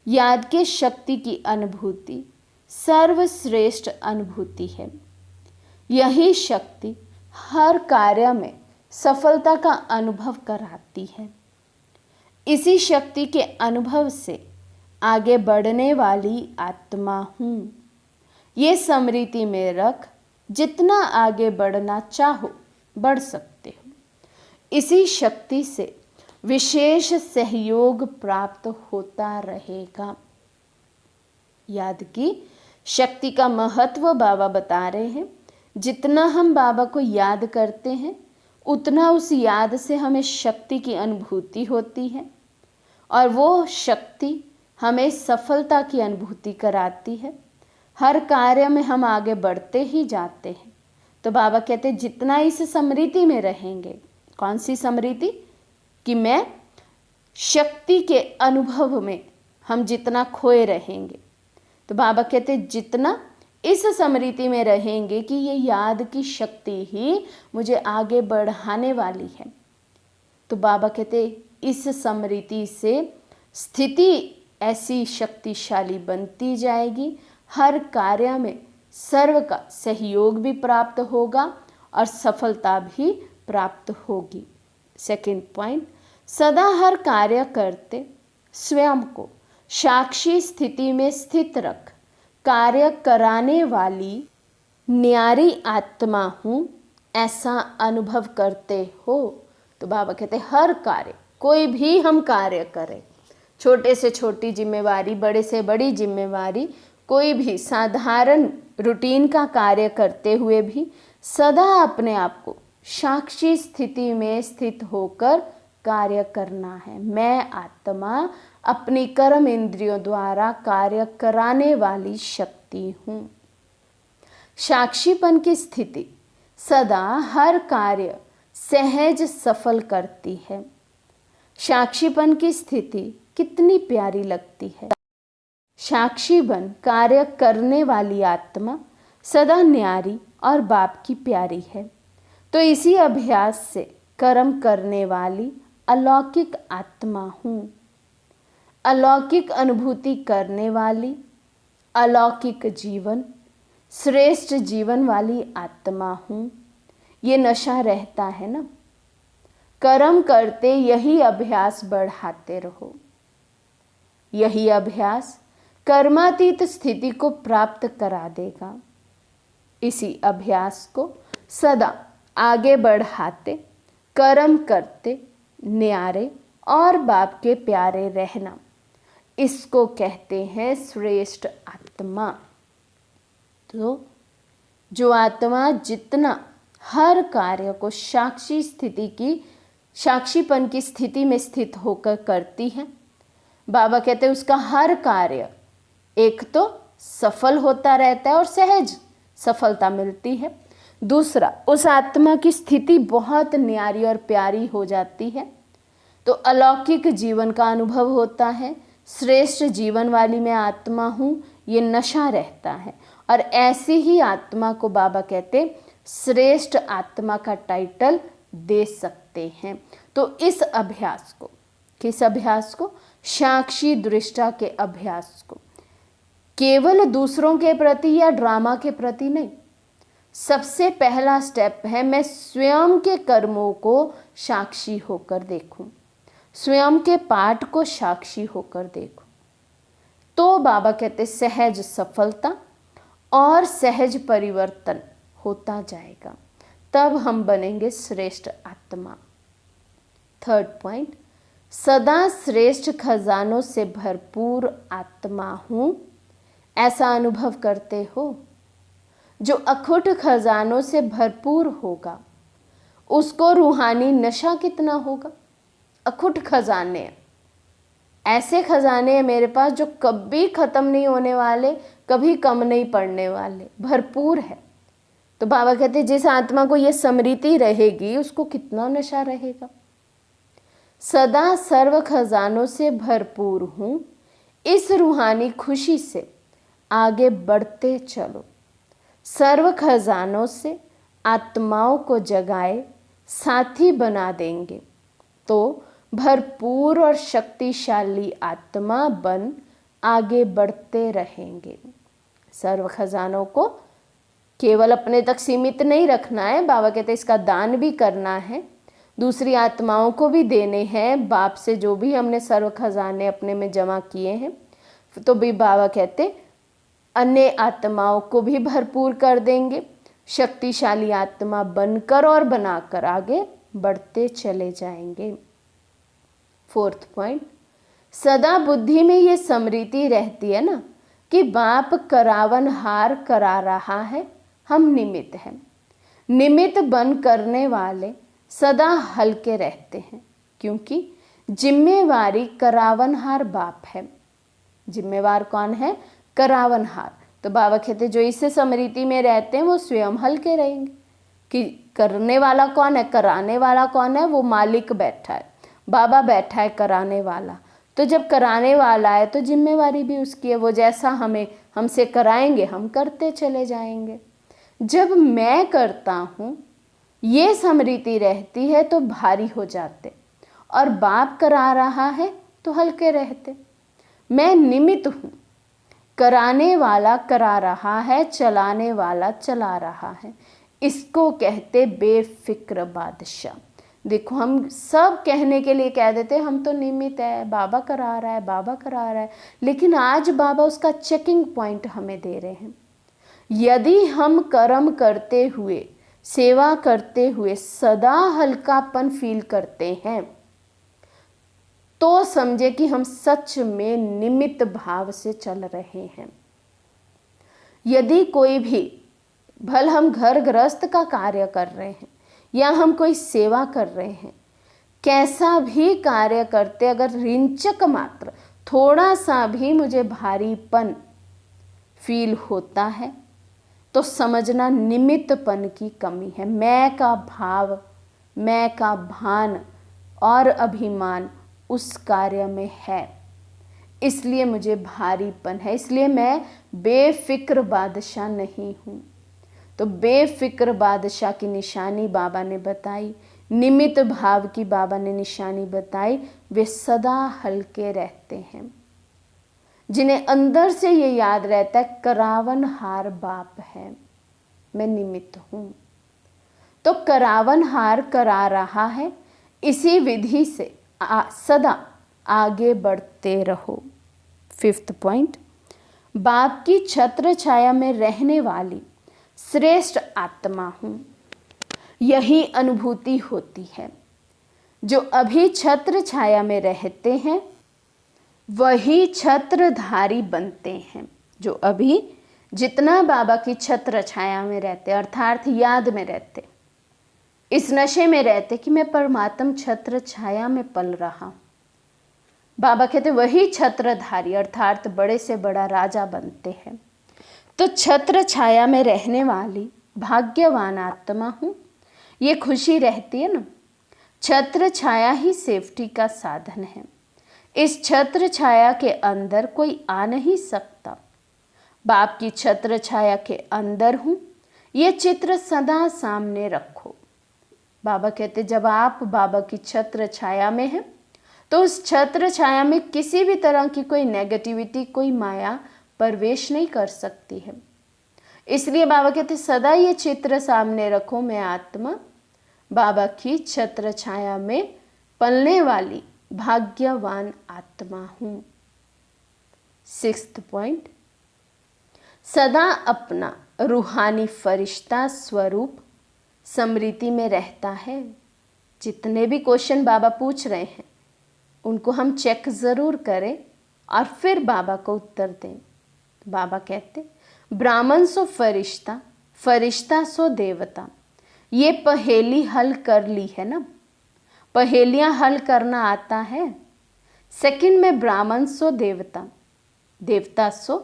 याद के शक्ति की अनुभूति सर्वश्रेष्ठ अनुभूति है। यही शक्ति हर कार्य में सफलता का अनुभव कराती है। इसी शक्ति के अनुभव से आगे बढ़ने वाली आत्मा हूँ। ये स्मृति में रख जितना आगे बढ़ना चाहो बढ़ सकते हो। इसी शक्ति से विशेष सहयोग प्राप्त होता रहेगा। याद की शक्ति का महत्व बाबा बता रहे हैं। जितना हम बाबा को याद करते हैं उतना उस याद से हमें शक्ति की अनुभूति होती है और वो शक्ति हमें सफलता की अनुभूति कराती है। हर कार्य में हम आगे बढ़ते ही जाते हैं। तो बाबा कहते हैं जितना इस स्मृति में रहेंगे। कौन सी स्मृति? कि मैं शक्ति के अनुभव में हम जितना खोए रहेंगे। तो बाबा कहते हैं जितना इस स्मृति में रहेंगे कि ये याद की शक्ति ही मुझे आगे बढ़ाने वाली है। तो बाबा कहते हैं इस स्मृति से स्थिति ऐसी शक्तिशाली बनती जाएगी। हर कार्य में सर्व का सहयोग भी प्राप्त होगा और सफलता भी प्राप्त होगी। सेकंड पॉइंट, सदा हर कार्य करते स्वयं को साक्षी स्थिति में स्थित रख कार्य कराने वाली न्यारी आत्मा हूँ ऐसा अनुभव करते हो। तो बाबा कहते हर कार्य, कोई भी हम कार्य करें, छोटे से छोटी जिम्मेवारी, बड़े से बड़ी जिम्मेवारी, कोई भी साधारण रूटीन का कार्य करते हुए भी सदा अपने आप को साक्षी स्थिति में स्थित होकर कार्य करना है। मैं आत्मा अपनी कर्म इंद्रियों द्वारा कार्य कराने वाली शक्ति हूँ। साक्षीपन की स्थिति सदा हर कार्य सहज सफल करती है। साक्षीपन की स्थिति कितनी प्यारी लगती है। साक्षी बन कार्य करने वाली आत्मा सदा न्यारी और बाप की प्यारी है। तो इसी अभ्यास से कर्म करने वाली अलौकिक आत्मा हूँ। अलौकिक अनुभूति करने वाली, अलौकिक जीवन, श्रेष्ठ जीवन वाली आत्मा हूँ। ये नशा रहता है ना। कर्म करते यही अभ्यास बढ़ाते रहो। यही अभ्यास कर्मातीत स्थिति को प्राप्त करा देगा। इसी अभ्यास को सदा आगे बढ़ाते, कर्म करते, न्यारे और बाप के प्यारे रहना, इसको कहते हैं श्रेष्ठ आत्मा। तो जो आत्मा जितना हर कार्य को साक्षी स्थिति की, साक्षीपन की स्थिति में स्थित होकर करती है, बाबा कहते हैं उसका हर कार्य एक तो सफल होता रहता है और सहज सफलता मिलती है। दूसरा, उस आत्मा की स्थिति बहुत न्यारी और प्यारी हो जाती है। तो अलौकिक जीवन का अनुभव होता है। श्रेष्ठ जीवन वाली मैं आत्मा हूँ, ये नशा रहता है। और ऐसी ही आत्मा को बाबा कहते श्रेष्ठ आत्मा का टाइटल दे सकते हैं। तो इस अभ्यास को, किस अभ्यास को? साक्षी दृष्टा के अभ्यास को केवल दूसरों के प्रति या ड्रामा के प्रति नहीं। सबसे पहला स्टेप है मैं स्वयं के कर्मों को साक्षी होकर देखूं, स्वयं के पाठ को साक्षी होकर देखूं। तो बाबा कहते सहज सफलता और सहज परिवर्तन होता जाएगा, तब हम बनेंगे श्रेष्ठ आत्मा। थर्ड पॉइंट, सदा श्रेष्ठ खजानों से भरपूर आत्मा हूं, ऐसा अनुभव करते हो? जो अखुट खजानों से भरपूर होगा उसको रूहानी नशा कितना होगा। अखुट खजाने, ऐसे खजाने हैं मेरे पास जो कभी ख़त्म नहीं होने वाले, कभी कम नहीं पड़ने वाले, भरपूर है। तो बाबा कहते हैं जिस आत्मा को ये स्मृति रहेगी उसको कितना नशा रहेगा। सदा सर्व खजानों से भरपूर हूँ, इस रूहानी खुशी से आगे बढ़ते चलो। सर्व खजानों से आत्माओं को जगाए साथी बना देंगे तो भरपूर और शक्तिशाली आत्मा बन आगे बढ़ते रहेंगे। सर्व खजानों को केवल अपने तक सीमित नहीं रखना है, बाबा कहते इसका दान भी करना है, दूसरी आत्माओं को भी देने हैं। बाप से जो भी हमने सर्व खजाने अपने में जमा किए हैं तो भी बाबा कहते अन्य आत्माओं को भी भरपूर कर देंगे, शक्तिशाली आत्मा बनकर और बनाकर आगे बढ़ते चले जाएंगे। फोर्थ पॉइंट, सदा बुद्धि में ये स्मृति रहती है ना कि बाप करावन हार करा रहा है, हम निमित्त हैं। निमित्त बन करने वाले सदा हल्के रहते हैं, क्योंकि जिम्मेवारी करावनहार बाप है। जिम्मेवार कौन है? करावनहार। तो बाबा कहते जो इस स्मृति में रहते हैं वो स्वयं हल्के रहेंगे कि करने वाला कौन है, कराने वाला कौन है, वो मालिक बैठा है, बाबा बैठा है कराने वाला। तो जब कराने वाला है तो जिम्मेवारी भी उसकी है, वो जैसा हमसे कराएंगे हम करते चले जाएंगे। जब मैं करता हूँ ये स्मृति रहती है तो भारी हो जाते, और बाप करा रहा है तो हल्के रहते। मैं निमित्त हूँ, कराने वाला करा रहा है, चलाने वाला चला रहा है। इसको कहते बेफिक्र बादशाह। देखो हम सब कहने के लिए कह देते हम तो निमित्त है, बाबा करा रहा है, बाबा करा रहा है, लेकिन आज बाबा उसका चेकिंग पॉइंट हमें दे रहे हैं। यदि हम कर्म करते हुए, सेवा करते हुए सदा हल्कापन फील करते हैं तो समझे कि हम सच में निमित्त भाव से चल रहे हैं। यदि कोई भी भल हम घर गृहस्थ का कार्य कर रहे हैं या हम कोई सेवा कर रहे हैं, कैसा भी कार्य करते अगर रिंचक मात्र थोड़ा सा भी मुझे भारीपन फील होता है तो समझना निमित्तपन की कमी है। मैं का भाव, मैं का भान और अभिमान उस कार्य में है, इसलिए मुझे भारीपन है, इसलिए मैं बेफिक्र बादशाह नहीं हूँ। तो बेफिक्र बादशाह की निशानी बाबा ने बताई, निमित्त भाव की बाबा ने निशानी बताई। वे सदा हल्के रहते हैं, जिन्हें अंदर से ये याद रहता है करावनहार बाप है, मैं निमित्त हूँ। तो करावनहार करा रहा है, इसी विधि से सदा आगे बढ़ते रहो। फिफ्थ पॉइंट, बाप की छत्र छाया में रहने वाली श्रेष्ठ आत्मा हूँ, यही अनुभूति होती है। जो अभी छत्र छाया में रहते हैं वही छत्रधारी बनते हैं। जो अभी जितना बाबा की छत्र छाया में रहते, अर्थात याद में रहते, इस नशे में रहते कि मैं परमात्म छत्र छाया में पल रहा हूँ, बाबा कहते वही छत्रधारी अर्थात बड़े से बड़ा राजा बनते हैं। तो छत्र छाया में रहने वाली भाग्यवान आत्मा हूँ, ये खुशी रहती है ना। छत्र छाया ही सेफ्टी का साधन है। इस छत्र छाया के अंदर कोई आ नहीं सकता। बाप की छत्र छाया के अंदर हूँ, ये चित्र सदा सामने रखो। बाबा कहते जब आप बाबा की छत्र छाया में हैं तो उस छत्र छाया में किसी भी तरह की कोई नेगेटिविटी, कोई माया प्रवेश नहीं कर सकती है। इसलिए बाबा कहते सदा ये चित्र सामने रखो, मैं आत्मा बाबा की छत्र छाया में पलने वाली भाग्यवान आत्मा हूँ। सिक्स्थ पॉइंट, सदा अपना रूहानी फरिश्ता स्वरूप स्मृति में रहता है। जितने भी क्वेश्चन बाबा पूछ रहे हैं उनको हम चेक ज़रूर करें और फिर बाबा को उत्तर दें। बाबा कहते ब्राह्मण सो फरिश्ता, फरिश्ता सो देवता। ये पहेली हल कर ली है ना, पहेलियां हल करना आता है। सेकंड में ब्राह्मण सो देवता, देवता सो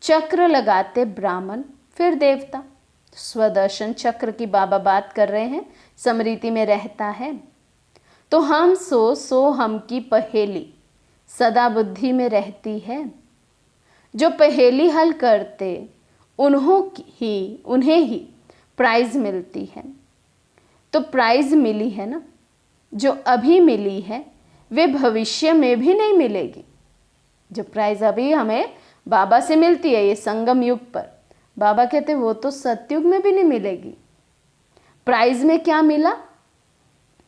चक्र लगाते ब्राह्मण फिर देवता। स्वदर्शन चक्र की बाबा बात कर रहे हैं, स्मृति में रहता है। तो हम सो हम की पहेली सदा बुद्धि में रहती है। जो पहेली हल करते उन्हें ही प्राइज मिलती है। तो प्राइज मिली है ना, जो अभी मिली है वे भविष्य में भी नहीं मिलेगी। जो प्राइज अभी हमें बाबा से मिलती है ये संगम युग पर, बाबा कहते वो तो सतयुग में भी नहीं मिलेगी। प्राइज में क्या मिला,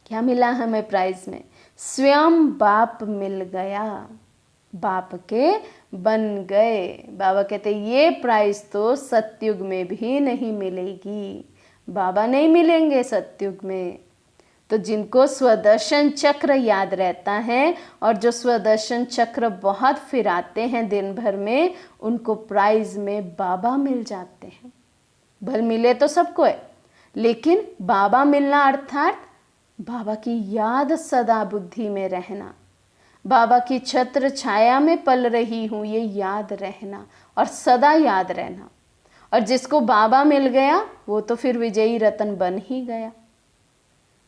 क्या मिला हमें प्राइज में? स्वयं बाप मिल गया, बाप के बन गए। बाबा कहते ये प्राइज तो सतयुग में भी नहीं मिलेगी, बाबा नहीं मिलेंगे सतयुग में। तो जिनको स्वदर्शन चक्र याद रहता है और जो स्वदर्शन चक्र बहुत फिराते हैं दिन भर में, उनको प्राइज में बाबा मिल जाते हैं। भल मिले तो सबको है, लेकिन बाबा मिलना अर्थात बाबा की याद सदा बुद्धि में रहना, बाबा की छत्र छाया में पल रही हूँ ये याद रहना और सदा याद रहना। और जिसको बाबा मिल गया वो तो फिर विजयी रतन बन ही गया।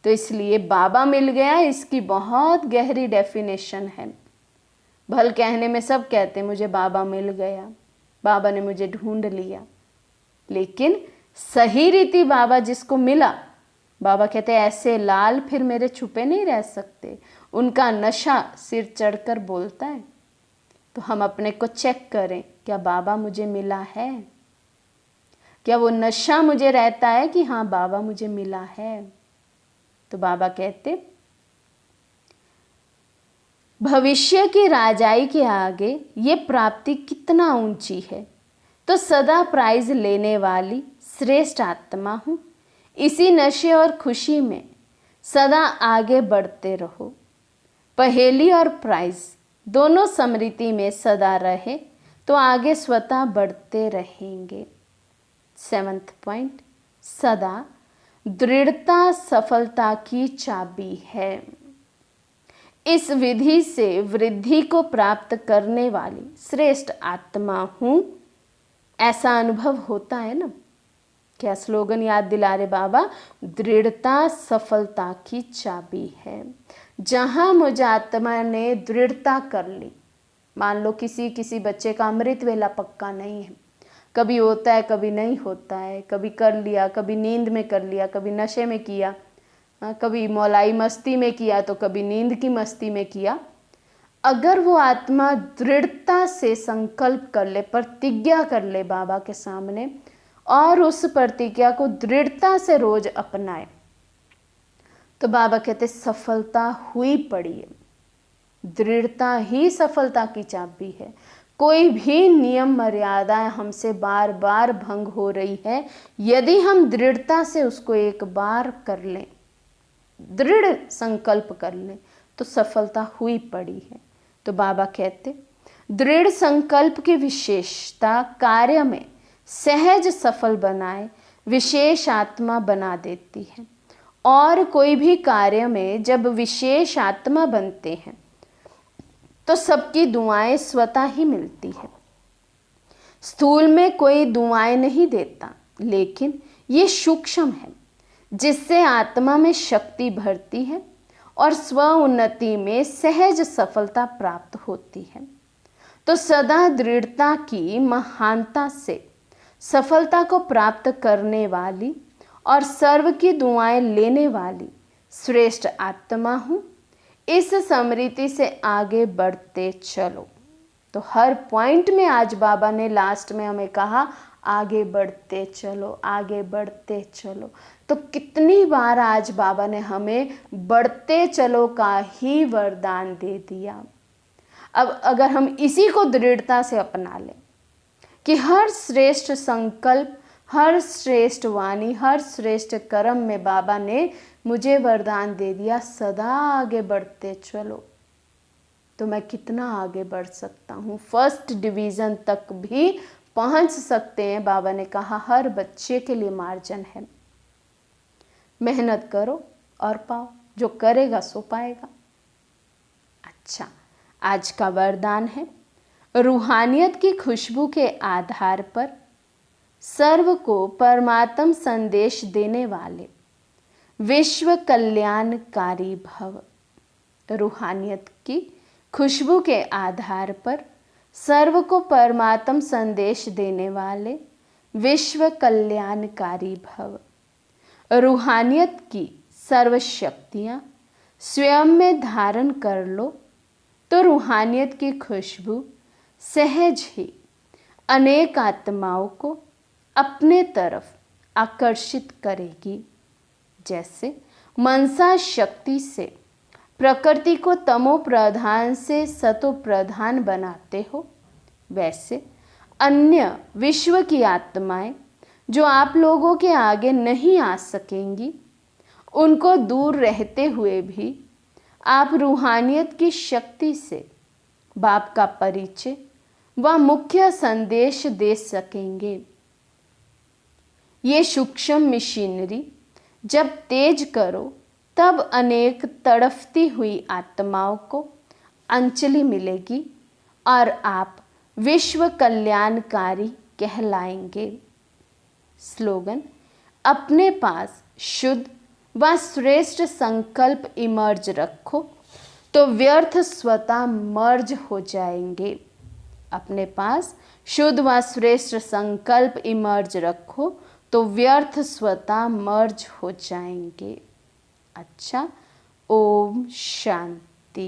तो इसलिए बाबा मिल गया, इसकी बहुत गहरी डेफिनेशन है। भल कहने में सब कहते हैं मुझे बाबा मिल गया, बाबा ने मुझे ढूंढ लिया, लेकिन सही रीति बाबा जिसको मिला, बाबा कहते ऐसे लाल फिर मेरे छुपे नहीं रह सकते, उनका नशा सिर चढ़कर बोलता है। तो हम अपने को चेक करें, क्या बाबा मुझे मिला है? क्या वो नशा मुझे रहता है कि हाँ बाबा मुझे मिला है? तो बाबा कहते भविष्य की राजाई के आगे ये प्राप्ति कितना ऊंची है। तो सदा प्राइज लेने वाली श्रेष्ठ आत्मा हूँ, इसी नशे और खुशी में सदा आगे बढ़ते रहो। पहेली और प्राइज दोनों स्मृति में सदा रहे तो आगे स्वतः बढ़ते रहेंगे। 7th पॉइंट, सदा दृढ़ता सफलता की चाबी है। इस विधि से वृद्धि को प्राप्त करने वाली श्रेष्ठ आत्मा हूँ, ऐसा अनुभव होता है ना। क्या स्लोगन याद दिला रहे बाबा? दृढ़ता सफलता की चाबी है। जहाँ मुझ आत्मा ने दृढ़ता कर ली, मान लो किसी बच्चे का अमृत वेला पक्का नहीं है, कभी होता है कभी नहीं होता है, कभी कर लिया, कभी नींद में कर लिया, कभी नशे में किया, कभी मौलाई मस्ती में किया तो कभी नींद की मस्ती में किया। अगर वो आत्मा दृढ़ता से संकल्प कर ले, प्रतिज्ञा कर ले बाबा के सामने और उस प्रतिज्ञा को दृढ़ता से रोज अपनाए, तो बाबा कहते सफलता हुई पड़ी है। दृढ़ता ही सफलता की चाबी है। कोई भी नियम मर्यादा हमसे बार बार भंग हो रही है, यदि हम दृढ़ता से उसको एक बार कर लें, दृढ़ संकल्प कर लें, तो सफलता हुई पड़ी है। तो बाबा कहते दृढ़ संकल्प की विशेषता कार्य में सहज सफल बनाए विशेष आत्मा बना देती है। और कोई भी कार्य में जब विशेष आत्मा बनते हैं तो सबकी दुआएं स्वतः ही मिलती है। स्थूल में कोई दुआएं नहीं देता, लेकिन ये सूक्ष्म है जिससे आत्मा में शक्ति भरती है और स्व उन्नति में सहज सफलता प्राप्त होती है। तो सदा दृढ़ता की महानता से सफलता को प्राप्त करने वाली और सर्व की दुआएं लेने वाली श्रेष्ठ आत्मा हूँ, इस स्मृति से आगे बढ़ते चलो। तो हर पॉइंट में आज बाबा ने लास्ट में हमें कहा आगे बढ़ते चलो, आगे बढ़ते चलो। तो कितनी बार आज बाबा ने हमें बढ़ते चलो का ही वरदान दे दिया। अब अगर हम इसी को दृढ़ता से अपना लें कि हर श्रेष्ठ संकल्प, हर श्रेष्ठ वाणी, हर श्रेष्ठ कर्म में बाबा ने मुझे वरदान दे दिया, सदा आगे बढ़ते चलो। तो मैं कितना आगे बढ़ सकता हूँ, फर्स्ट डिवीज़न तक भी पहुँच सकते हैं। बाबा ने कहा हर बच्चे के लिए मार्जिन है, मेहनत करो और पाओ, जो करेगा सो पाएगा। अच्छा, आज का वरदान है, रूहानियत की खुशबू के आधार पर सर्व को परमात्म संदेश देने वाले विश्व कल्याणकारी भव। रूहानियत की खुशबू के आधार पर सर्व को परमात्म संदेश देने वाले विश्व कल्याणकारी भव। रूहानियत की सर्व शक्तियाँ स्वयं में धारण कर लो तो रूहानियत की खुशबू सहज ही अनेक आत्माओं को अपने तरफ आकर्षित करेगी। जैसे मनसा शक्ति से प्रकृति को तमो प्रधान से सतो प्रधान बनाते हो, वैसे अन्य विश्व की आत्माएं जो आप लोगों के आगे नहीं आ सकेंगी, उनको दूर रहते हुए भी आप रूहानियत की शक्ति से बाप का परिचय व मुख्य संदेश दे सकेंगे। ये सूक्ष्म मशीनरी जब तेज करो तब अनेक तड़फती हुई आत्माओं को अंजलि मिलेगी और आप विश्व कल्याणकारी कहलाएंगे। स्लोगन, अपने पास शुद्ध व श्रेष्ठ संकल्प इमर्ज रखो तो व्यर्थ स्वतः मर्ज हो जाएंगे। अपने पास शुद्ध व श्रेष्ठ संकल्प इमर्ज रखो तो व्यर्थ स्वतः मर्ज हो जाएंगे। अच्छा, ओम शांति।